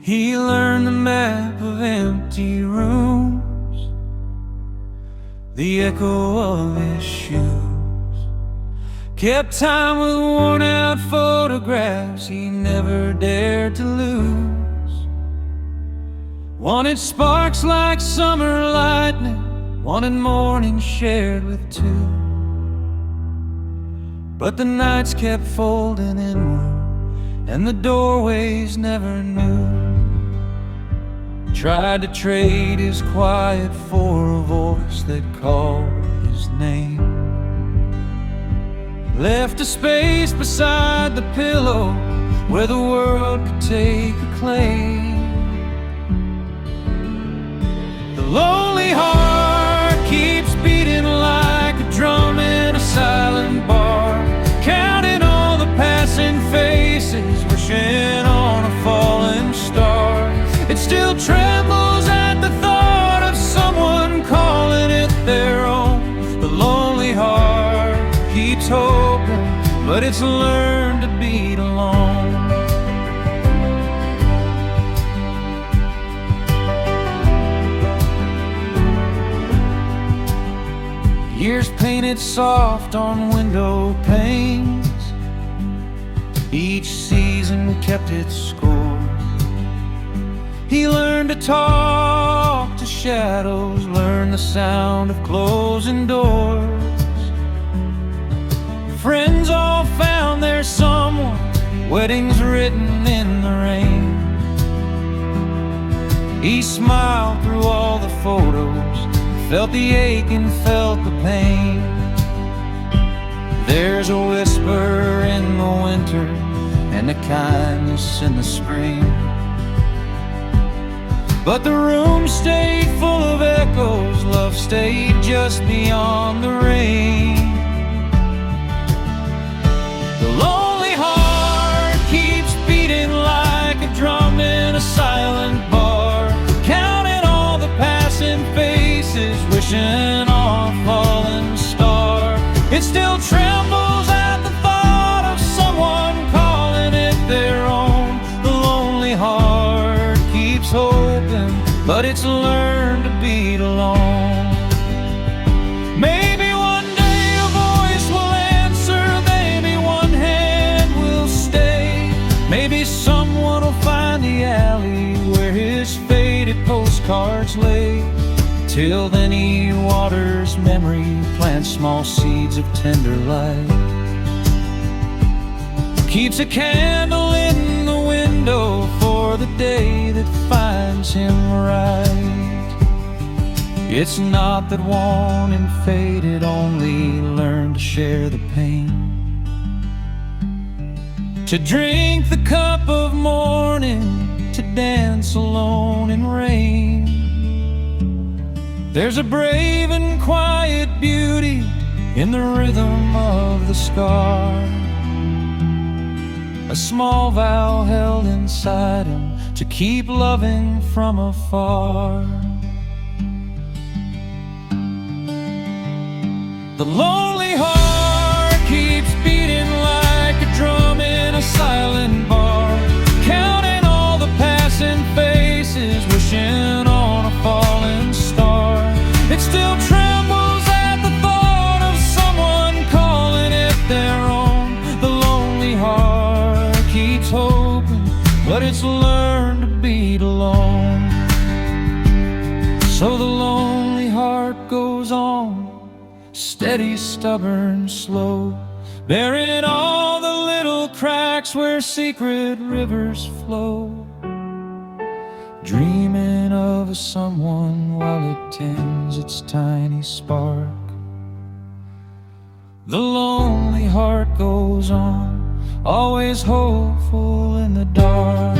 He learned the map of empty rooms, the echo of his shoes, kept time with worn-out photographs he never dared to lose. Wanted sparks like summer lightning, wanted mornings shared with two, but the nights kept folding inward and the doorways never knew. Tried to trade his quiet for a voice that called his name, left a space beside the pillow where the world could take a claim. The lonely heart keeps beating like a drum in a silent bar, counting all the passing faces, wishing on a falling star. It still trembles at the thought of someone calling it their own. The lonely heart keeps hoping, but it's learned to beat alone. Years painted soft on window panes, each season kept its score. He learned to talk to shadows, learned the sound of closing doors. Friends all found their someone, weddings written in the rain. He smiled through all the photos, felt the ache and felt the pain. There's a whisper in the winter and a kindness in the spring, but the room stayed full of echoes, love stayed just beyond the rain. The lonely heart keeps beating like a drum in a silent bar, counting all the passing faces, wishing on a falling star. It still trembles at the thought of someone calling it their own. The lonely heart keeps hoping, but it's learned to beat alone. Maybe one day a voice will answer, maybe one hand will stay, maybe someone will find the alley where his faded postcards lay. Till then he waters memory, plants small seeds of tender light, keeps a candle in the window for the day that finds him right. It's not that worn and faded only learn to share the pain, to drink the cup of mourning, to dance alone in rain. There's a brave and quiet beauty in the rhythm of the scar, a small vow held inside him to keep loving from afar. The lonely heart keeps beating like a drum in a silent bar, counting all the passing faces, wishing on a falling star. It still trembles at the thought of someone calling it their own. The lonely heart keeps hoping, but it's learned to beat alone. So the lonely heart goes on, steady, stubborn, slow, burying all the little cracks where secret rivers flow, dreaming of a someone while it tends its tiny spark. The lonely heart goes on, always hopeful in the dark.